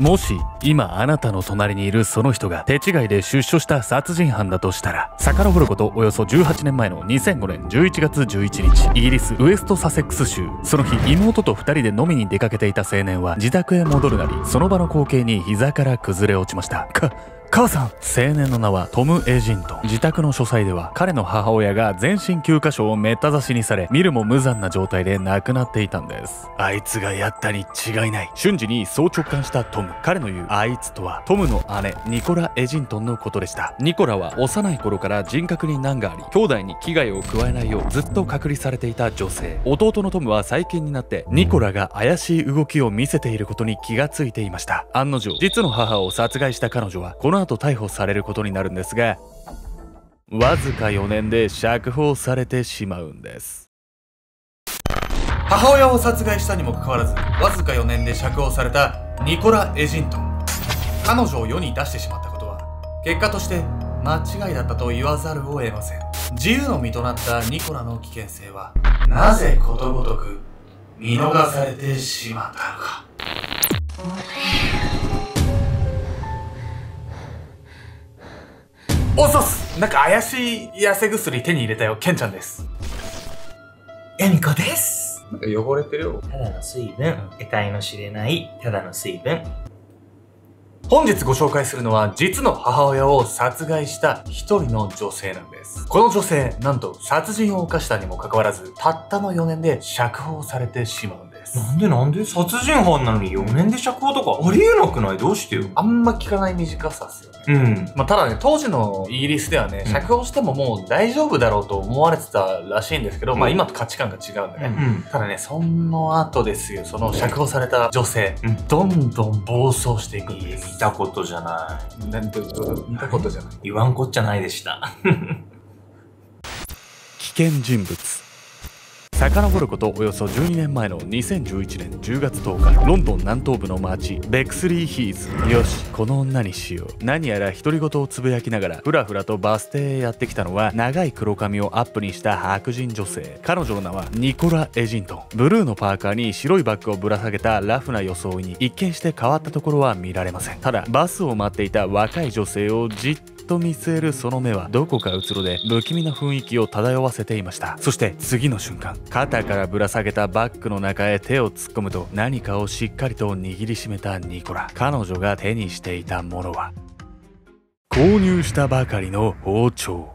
もし今あなたの隣にいるその人が手違いで出所した殺人犯だとしたら、遡ることおよそ18年前の2005年11月11日、イギリスウエストサセックス州。その日、妹と2人で飲みに出かけていた青年は自宅へ戻るなり、その場の光景に膝から崩れ落ちました。母さん。青年の名はトム・エジントン。自宅の書斎では彼の母親が全身9カ所をめった刺しにされ、見るも無残な状態で亡くなっていたんです。あいつがやったに違いない。瞬時にそう直感したトム。彼の言うあいつとはトムの姉ニコラ・エジントンのことでした。ニコラは幼い頃から人格に難があり、兄弟に危害を加えないようずっと隔離されていた女性。弟のトムは最近になってニコラが怪しい動きを見せていることに気がついていました。案の定、実の母を殺害した彼女はこの後逮捕されることになるんですが、わずか4年で釈放されてしまうんです。母親を殺害したにもかかわらず、わずか4年で釈放されたニコラ・エジントン。彼女を世に出してしまったことは、結果として間違いだったと言わざるを得ません。自由の身となったニコラの危険性は、なぜことごとく見逃されてしまったのか。おっそす。なんか怪しい痩せ薬手に入れたよ。ケンちゃんです。エミコです。なんか汚れてるよ。ただの水分、得体の知れないただの水分。本日ご紹介するのは、実の母親を殺害した一人の女性なんです。この女性、なんと殺人を犯したにもかかわらず、たったの4年で釈放されてしまうんです。なんで殺人犯なのに4年で釈放とかありえなくない？どうしてよ。あんま聞かない短さっすよね。ただね、当時のイギリスではね、釈放してももう大丈夫だろうと思われてたらしいんですけど、今と価値観が違うんでね。ただね、その後ですよ、その釈放された女性、どんどん暴走していくんです。見たことじゃない。見たことじゃない。言わんこっちゃないでした。危険人物。遡ることおよそ12年前の2011年10月10日、ロンドン南東部の町ベクスリーヒーズ。よし、この女にしよう。何やら独り言をつぶやきながらふらふらとバス停へやってきたのは、長い黒髪をアップにした白人女性。彼女の名はニコラ・エジントン。ブルーのパーカーに白いバッグをぶら下げたラフな装いに一見して変わったところは見られません。ただバスを待っていた若い女性をじっと見据えるその目は、どこかうつろで不気味な雰囲気を漂わせていました。そして次の瞬間、肩からぶら下げたバッグの中へ手を突っ込むと、何かをしっかりと握りしめたニコラ。彼女が手にしていたものは、購入したばかりの包丁。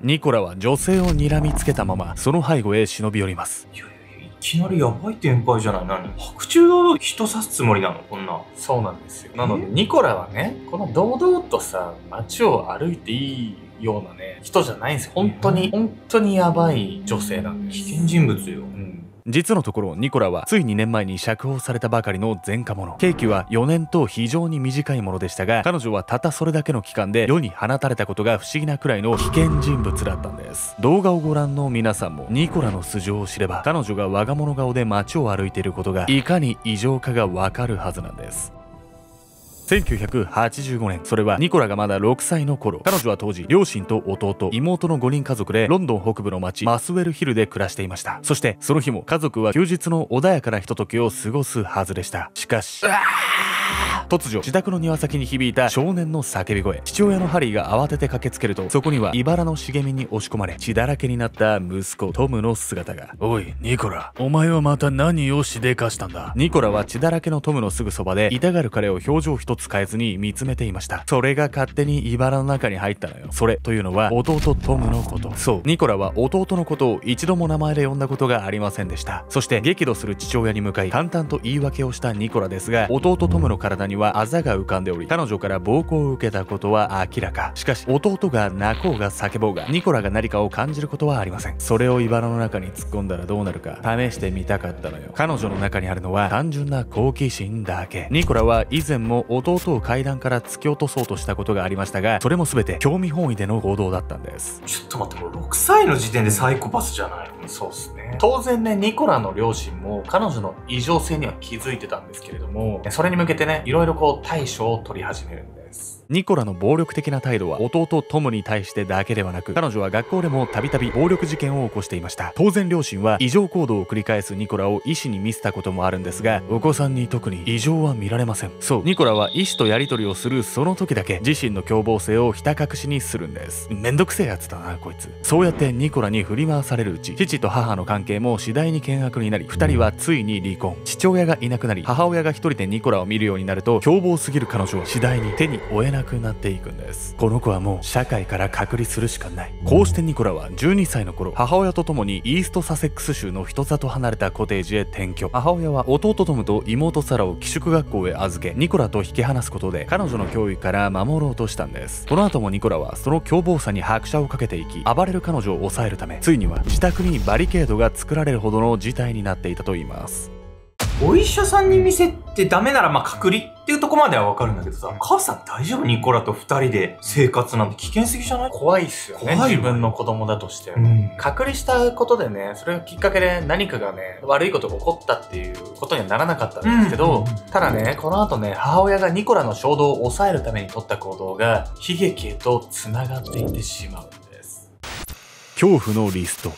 ニコラは女性を睨みつけたままその背後へ忍び寄ります。いきなりヤバい展開じゃない。白昼堂々人刺すつもりなのこんな。そうなんですよ。なのでニコラはね、この堂々とさ、街を歩いていいようなね、人じゃないんですよ。本当にヤバい女性なんです。危険人物よ。実のところニコラはつい2年前に釈放されたばかりの前科者。刑期は4年と非常に短いものでしたが、彼女はたったそれだけの期間で世に放たれたことが不思議なくらいの危険人物だったんです。動画をご覧の皆さんもニコラの素性を知れば、彼女が我が物顔で街を歩いていることがいかに異常かがわかるはずなんです。1985年、それはニコラがまだ6歳の頃。彼女は当時両親と弟、妹の5人家族でロンドン北部の町マスウェルヒルで暮らしていました。そしてその日も家族は休日の穏やかなひとときを過ごすはずでした。しかし突如自宅の庭先に響いた少年の叫び声。父親のハリーが慌てて駆けつけると、そこには茨の茂みに押し込まれ血だらけになった息子トムの姿が。おいニコラ、お前はまた何をしでかしたんだ。ニコラは血だらけのトムのすぐそばで痛がる彼を表情一つ変えずに見つめていました。それが勝手に茨の中に入ったのよ。それというのは弟トムのこと。そう、ニコラは弟のことを一度も名前で呼んだことがありませんでした。そして激怒する父親に向かい淡々と言い訳をしたニコラですが、弟トムの体にはあざが浮かんでおり、彼女から暴行を受けたことは明らか。しかし弟が泣こうが叫ぼうが、ニコラが何かを感じることはありません。それを茨の中に突っ込んだらどうなるか試してみたかったのよ。彼女の中にあるのは単純な好奇心だけ。ニコラは以前も弟を階段から突き落とそうとしたことがありましたが、それも全て興味本位での行動だったんです。ちょっと待って、もう6歳の時点でサイコパスじゃないの？そうっすね。当然ね、ニコラの両親も彼女の異常性には気づいてたんですけれども、それに向けてね、いろいろ対処を取り始めるんです。。ニコラの暴力的な態度は弟トムに対してだけではなく、彼女は学校でもたびたび暴力事件を起こしていました。当然両親は異常行動を繰り返すニコラを医師に見せたこともあるんですが、お子さんに特に異常は見られません。そう、ニコラは医師とやり取りをするその時だけ自身の凶暴性をひた隠しにするんです。めんどくせえやつだなこいつ。そうやってニコラに振り回されるうち、父と母の関係も次第に険悪になり、2人はついに離婚。父親がいなくなり、母親が一人でニコラを見るようになると、凶暴すぎる彼女は次第に手に負えなくなっていくんです。この子はもう社会から隔離するしかない。こうしてニコラは12歳の頃、母親と共にイーストサセックス州の人里離れたコテージへ転居。母親は弟トムと妹サラを寄宿学校へ預け、ニコラと引き離すことで彼女の教育から守ろうとしたんです。この後もニコラはその凶暴さに拍車をかけていき、暴れる彼女を抑えるため、ついには自宅にバリケードが作られるほどの事態になっていたといいます。お医者さんに見せてダメなら隔離っていうとこまではわかるんだけどさ、母さん大丈夫？ニコラと2人で生活なんて危険すぎじゃない？怖いっすよね。自分の子供だとして。隔離したことでね、それがきっかけで何かがね、悪いことが起こったっていうことにはならなかったんですけど、ただね、この後ね、母親がニコラの衝動を抑えるために取った行動が悲劇へと繋がっていってしまうんです。恐怖のリスト。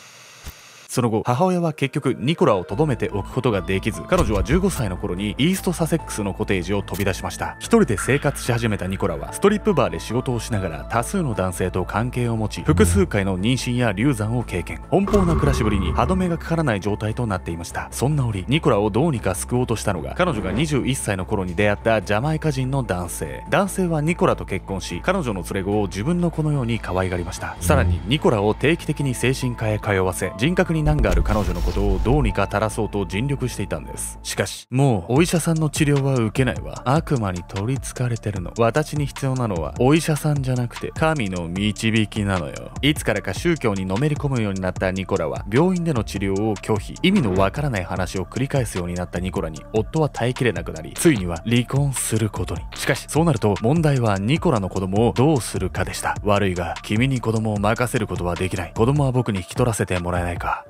その後、母親は結局ニコラを留めておくことができず、彼女は15歳の頃にイーストサセックスのコテージを飛び出しました。一人で生活し始めたニコラはストリップバーで仕事をしながら多数の男性と関係を持ち、複数回の妊娠や流産を経験。奔放な暮らしぶりに歯止めがかからない状態となっていました。そんな折、ニコラをどうにか救おうとしたのが、彼女が21歳の頃に出会ったジャマイカ人の男性。男性はニコラと結婚し、彼女の連れ子を自分の子のように可愛がりました。さらにニコラを定期的に精神科へ通わせ、人格に難がある彼女のことをどうにか正らそうと尽力していたんです。しかし、もうお医者さんの治療は受けないわ。悪魔に取りつかれてるの。私に必要なのはお医者さんじゃなくて神の導きなのよ。いつからか宗教にのめり込むようになったニコラは病院での治療を拒否。意味のわからない話を繰り返すようになったニコラに夫は耐えきれなくなり、ついには離婚することに。しかしそうなると問題はニコラの子供をどうするかでした。悪いが君に子供を任せることはできない。子供は僕に引き取らせてもらえないか。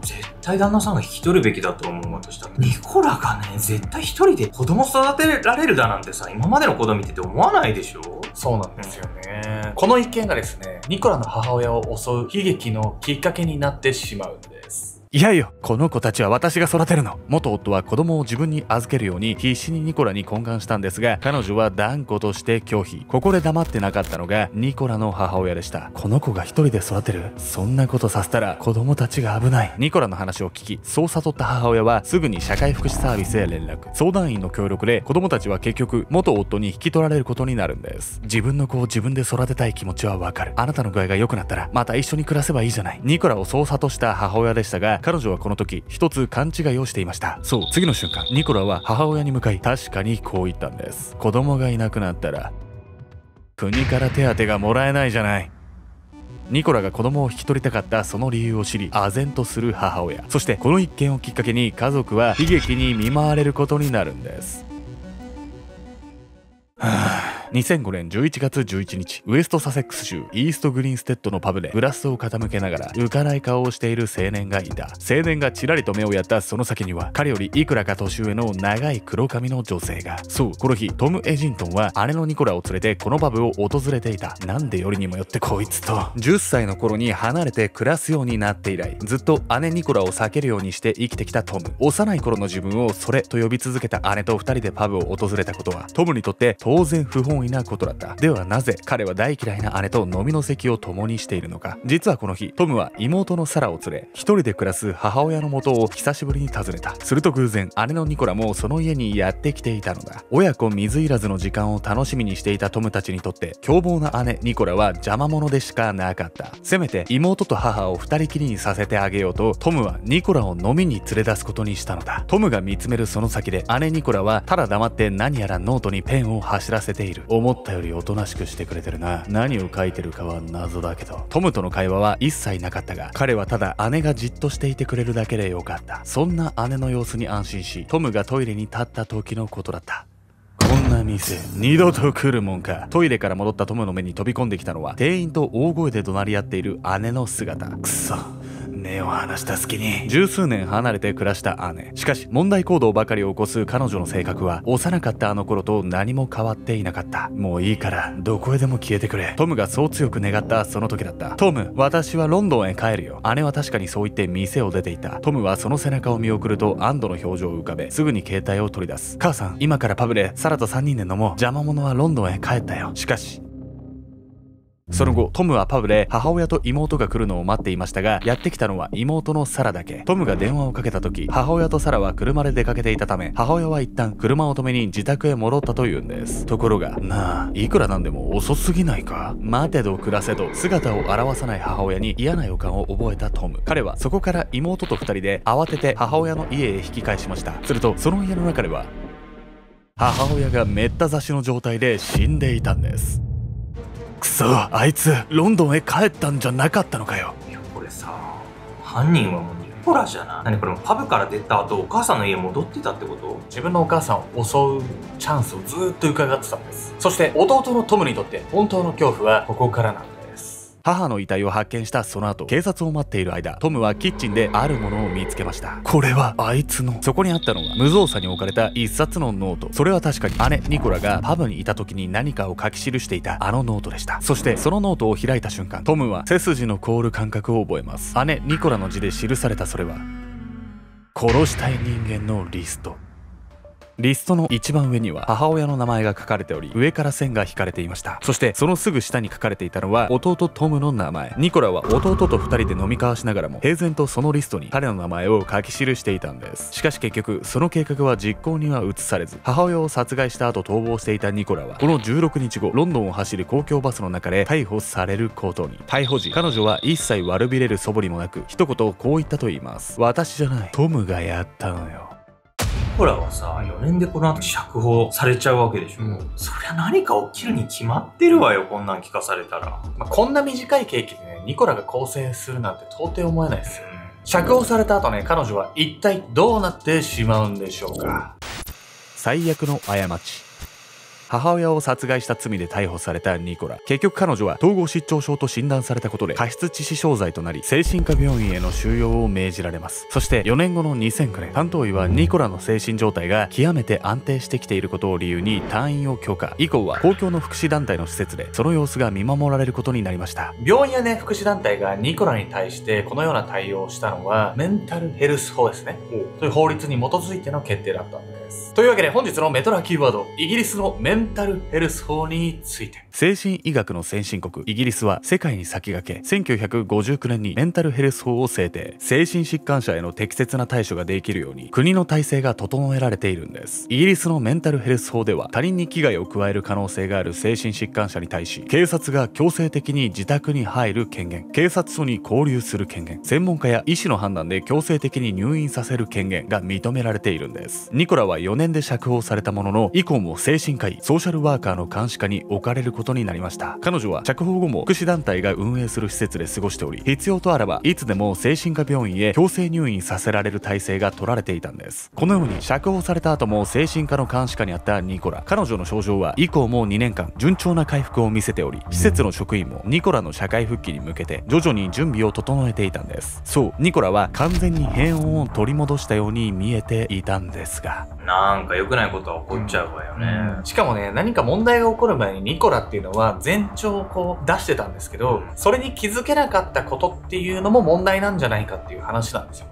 絶対旦那さんが引き取るべきだと思う私だ。ニコラがね、絶対一人で子供育てられるだなんてさ、今までの子供見てて思わないでしょ？そうなんですよね。この一件がですね、ニコラの母親を襲う悲劇のきっかけになってしまうんです。いやいや、この子たちは私が育てるの。元夫は子供を自分に預けるように必死にニコラに懇願したんですが、彼女は断固として拒否。ここで黙ってなかったのがニコラの母親でした。この子が一人で育てる？そんなことさせたら子供たちが危ない。ニコラの話を聞き、そう悟った母親はすぐに社会福祉サービスへ連絡。相談員の協力で子供たちは結局元夫に引き取られることになるんです。自分の子を自分で育てたい気持ちはわかる。あなたの具合が良くなったらまた一緒に暮らせばいいじゃない。ニコラをそう悟した母親でしたが、彼女はこの時一つ勘違いをしていました。そう、次の瞬間ニコラは母親に向かい確かにこう言ったんです。子供がいなくなったら国から手当がもらえないじゃない。ニコラが子供を引き取りたかったその理由を知り、唖然とする母親。そしてこの一件をきっかけに家族は悲劇に見舞われることになるんです。2005年11月11日、ウエストサセックス州イーストグリーンステッドのパブでグラスを傾けながら浮かない顔をしている青年がいた。青年がちらりと目をやったその先には、彼よりいくらか年上の長い黒髪の女性が。そう、この日トム・エジントンは姉のニコラを連れてこのパブを訪れていた。なんでよりにもよってこいつと。10歳の頃に離れて暮らすようになって以来、ずっと姉ニコラを避けるようにして生きてきたトム。幼い頃の自分をそれと呼び続けた姉と2人でパブを訪れたことはトムにとって当然不本意なことだった。ではなぜ彼は大嫌いな姉と飲みの席を共にしているのか。実はこの日トムは妹のサラを連れ、一人で暮らす母親の元を久しぶりに訪ねた。すると偶然姉のニコラもその家にやってきていたのだ。親子水入らずの時間を楽しみにしていたトムたちにとって凶暴な姉ニコラは邪魔者でしかなかった。せめて妹と母を二人きりにさせてあげようとトムはニコラを飲みに連れ出すことにしたのだ。トムが見つめるその先で姉ニコラはただ黙って何やらノートにペンを走らせている。思ったよりおとなしくしてくれてるな。何を書いてるかは謎だけど。トムとの会話は一切なかったが、彼はただ姉がじっとしていてくれるだけでよかった。そんな姉の様子に安心し、トムがトイレに立った時のことだった。こんな店二度と来るもんか。トイレから戻ったトムの目に飛び込んできたのは、店員と大声で怒鳴り合っている姉の姿。くそ、目を離した隙に十数年離れて暮らした姉。しかし問題行動ばかりを起こす彼女の性格は幼かったあの頃と何も変わっていなかった。もういいからどこへでも消えてくれ。トムがそう強く願ったその時だった。トム、私はロンドンへ帰るよ。姉は確かにそう言って店を出ていた。トムはその背中を見送ると安堵の表情を浮かべ、すぐに携帯を取り出す。母さん、今からパブでサラと3人で飲もう。邪魔者はロンドンへ帰ったよ。しかしその後、トムはパブで母親と妹が来るのを待っていましたが、やってきたのは妹のサラだけ。トムが電話をかけた時、母親とサラは車で出かけていたため、母親は一旦車を止めに自宅へ戻ったというんです。ところが、なあ、いくらなんでも遅すぎないか？待てど暮らせど姿を現さない母親に嫌な予感を覚えたトム。彼はそこから妹と2人で慌てて母親の家へ引き返しました。すると、その家の中では母親がめった刺しの状態で死んでいたんです。くそ、あいつロンドンへ帰ったんじゃなかったのかよ。いや、これさ、犯人はもうニコラじゃない？何これ、パブから出た後お母さんの家戻ってたってこと？自分のお母さんを襲うチャンスをずーっと伺ってたんです。そして弟のトムにとって本当の恐怖はここからなんです。母の遺体を発見したその後、警察を待っている間、トムはキッチンであるものを見つけました。これはあいつの。そこにあったのは無造作に置かれた一冊のノート。それは確かに姉ニコラがパブにいた時に何かを書き記していたあのノートでした。そしてそのノートを開いた瞬間、トムは背筋の凍る感覚を覚えます。姉ニコラの字で記されたそれは、殺したい人間のリスト。リストの一番上には母親の名前が書かれており、上から線が引かれていました。そしてそのすぐ下に書かれていたのは弟トムの名前。ニコラは弟と2人で飲み交わしながらも平然とそのリストに彼の名前を書き記していたんです。しかし結局その計画は実行には移されず、母親を殺害した後逃亡していたニコラはこの16日後、ロンドンを走る公共バスの中で逮捕されることに。逮捕時、彼女は一切悪びれる素振りもなく、一言こう言ったと言います。私じゃない、トムがやったのよ。ニコラはさ、4年でこの後釈放されちゃうわけでしょ。そりゃ何か起きるに決まってるわよ、こんなん聞かされたら。こんな短い刑期でね、ニコラが更生するなんて到底思えないですよ。釈放された後ね、彼女は一体どうなってしまうんでしょうか。最悪の過ち。母親を殺害した罪で逮捕されたニコラ。結局彼女は統合失調症と診断されたことで過失致死傷罪となり、精神科病院への収容を命じられます。そして4年後の2009年、担当医はニコラの精神状態が極めて安定してきていることを理由に退院を許可。以降は公共の福祉団体の施設でその様子が見守られることになりました。病院やね、福祉団体がニコラに対してこのような対応をしたのはメンタルヘルス法ですね。という法律に基づいての決定だったんです。というわけで本日のメトラキーワード、イギリスのメンタルヘルス法について。精神医学の先進国イギリスは世界に先駆け1959年にメンタルヘルス法を制定。精神疾患者への適切な対処ができるように国の体制が整えられているんです。イギリスのメンタルヘルス法では、他人に危害を加える可能性がある精神疾患者に対し、警察が強制的に自宅に入る権限、警察署に交流する権限、専門家や医師の判断で強制的に入院させる権限が認められているんです。ニコラは4年で釈放されたものの、以降も精神科医、ソーシャルワーカーの監視下に置かれることになりました。彼女は釈放後も福祉団体が運営する施設で過ごしており、必要とあればいつでも精神科病院へ強制入院させられる体制が取られていたんです。このように釈放された後も精神科の監視下にあったニコラ。彼女の症状は以降も2年間順調な回復を見せており、施設の職員もニコラの社会復帰に向けて徐々に準備を整えていたんです。そう、ニコラは完全に平穏を取り戻したように見えていたんですが、なんか良くないことは起こっちゃうわよね。しかもね、何か問題が起こる前にニコラっていうのは前兆をこう出してたんですけど、それに気づけなかったことっていうのも問題なんじゃないかっていう話なんですよ。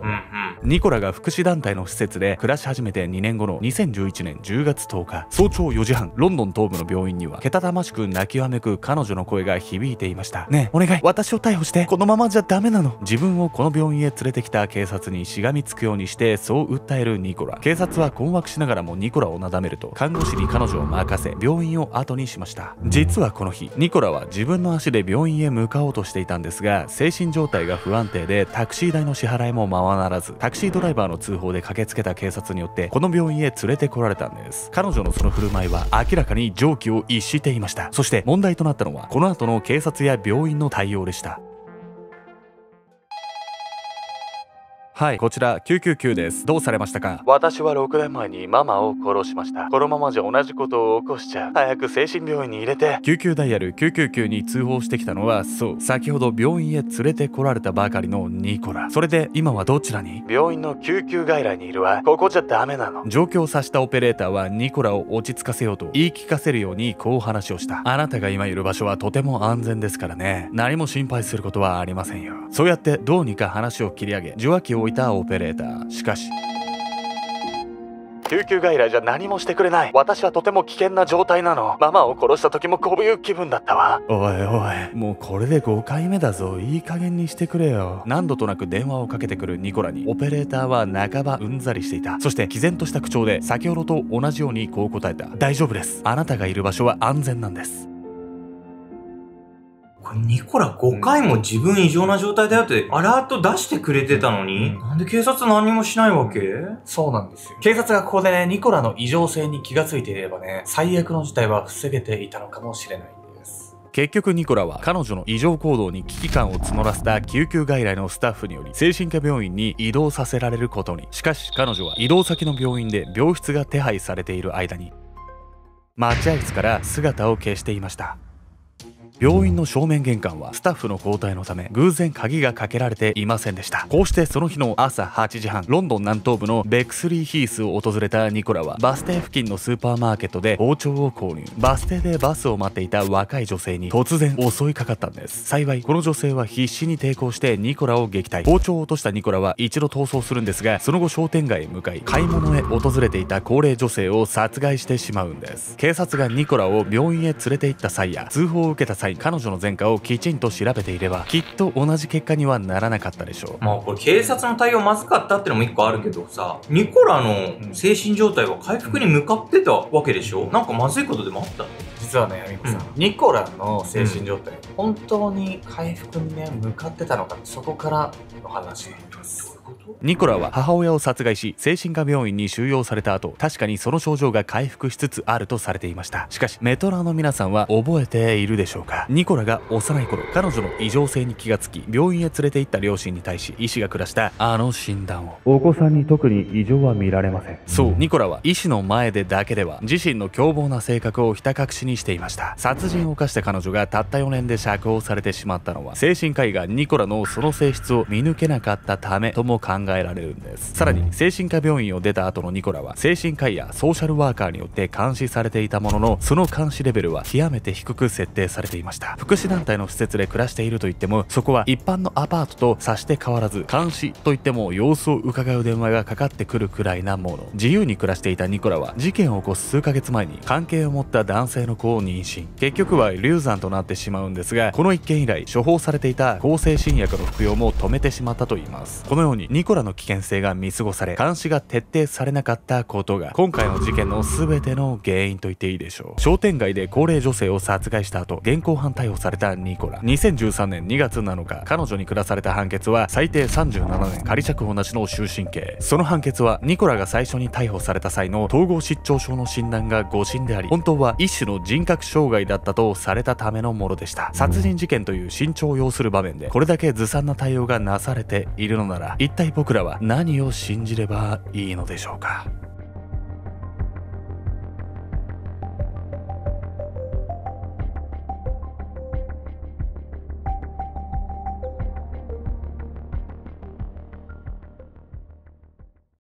ニコラが福祉団体の施設で暮らし始めて2年後の2011年10月10日、早朝4時半、ロンドン東部の病院にはけたたましく泣きわめく彼女の声が響いていました。ねえ、お願い、私を逮捕して、このままじゃダメなの。自分をこの病院へ連れてきた警察にしがみつくようにしてそう訴えるニコラ。警察は困惑しながらもニコラをなだめると、看護師に彼女を任せ病院を後にしました。実はこの日、ニコラは自分の足で病院へ向かおうとしていたんですが、精神状態が不安定でタクシー代の支払いもままならず、タクシードライバーの通報で駆けつけた警察によってこの病院へ連れてこられたんです。彼女のその振る舞いは明らかに常軌を逸していました。そして問題となったのはこの後の警察や病院の対応でした。はい、こちら999です。どうされましたか？私は6年前にママを殺しました。このままじゃ同じことを起こしちゃう。早く精神病院に入れて。救急ダイヤル999に通報してきたのは、そう、先ほど病院へ連れてこられたばかりのニコラ。それで今はどちらに？病院の救急外来にいるわ。ここじゃダメなの。状況を察したオペレーターはニコラを落ち着かせようと言い聞かせるようにこう話をした。あなたが今いる場所はとても安全ですからね。何も心配することはありませんよ。そうやってどうにか話を切り上げ受話器を置いたオペレーター。しかし救急外来じゃ何もしてくれない。私はとても危険な状態なの。ママを殺した時もこういう気分だったわ。おいおい、もうこれで5回目だぞ。いい加減にしてくれよ。何度となく電話をかけてくるニコラにオペレーターは半ばうんざりしていた。そして毅然とした口調で先ほどと同じようにこう答えた。大丈夫です。あなたがいる場所は安全なんです。これニコラ5回も自分異常な状態だよってアラート出してくれてたのに、なんで警察何もしないわけ？そうなんですよ。警察がここでね、ニコラの異常性に気がついていればね、最悪の事態は防げていたのかもしれないんです。結局ニコラは彼女の異常行動に危機感を募らせた救急外来のスタッフにより精神科病院に移動させられることに。しかし彼女は移動先の病院で病室が手配されている間に待合室から姿を消していました。病院の正面玄関はスタッフの交代のため偶然鍵がかけられていませんでした。こうしてその日の朝8時半、ロンドン南東部のベクスリーヒースを訪れたニコラはバス停付近のスーパーマーケットで包丁を購入。バス停でバスを待っていた若い女性に突然襲いかかったんです。幸いこの女性は必死に抵抗してニコラを撃退。包丁を落としたニコラは一度逃走するんですが、その後商店街へ向かい買い物へ訪れていた高齢女性を殺害してしまうんです。警察がニコラを病院へ連れて行った際や通報を受けた際、彼女の前科をきちんと調べていればきっと同じ結果にはならなかったでしょう。まあこれ警察の対応まずかったってのも一個あるけどさ、ニコラの精神状態は回復に向かってたわけでしょ。なんかまずいことでもあったの？実はね、ヤミコさん、ニコラの精神状態、本当に回復にね、向かってたのか、そこからの話なんです。ニコラは母親を殺害し精神科病院に収容された後、確かにその症状が回復しつつあるとされていました。しかしメトラの皆さんは覚えているでしょうか？ニコラが幼い頃、彼女の異常性に気がつき病院へ連れて行った両親に対し医師が下したあの診断を。お子さんに特に異常は見られません。そう、ニコラは医師の前でだけでは自身の凶暴な性格をひた隠しにしていました。殺人を犯した彼女がたった4年で釈放されてしまったのは精神科医がニコラのその性質を見抜けなかったためとも考えられるんです。さらに精神科病院を出た後のニコラは精神科医やソーシャルワーカーによって監視されていたものの、その監視レベルは極めて低く設定されていました。福祉団体の施設で暮らしているといっても、そこは一般のアパートとさして変わらず、監視といっても様子を伺う電話がかかってくるくらいなもの。自由に暮らしていたニコラは事件を起こす数ヶ月前に関係を持った男性の子を妊娠。結局は流産となってしまうんですが、この一件以来処方されていた向精神薬の服用も止めてしまったといいます。このようにニコラの危険性が見過ごされ、監視が徹底されなかったことが今回の事件の全ての原因と言っていいでしょう。商店街で高齢女性を殺害した後、現行犯逮捕されたニコラ。2013年2月7日、彼女に下された判決は最低37年仮釈放なしの終身刑。その判決はニコラが最初に逮捕された際の統合失調症の診断が誤診であり、本当は一種の人格障害だったとされたためのものでした。殺人事件という慎重を要する場面でこれだけずさんな対応がなされているのなら、一体僕らは何を信じればいいのでしょうか。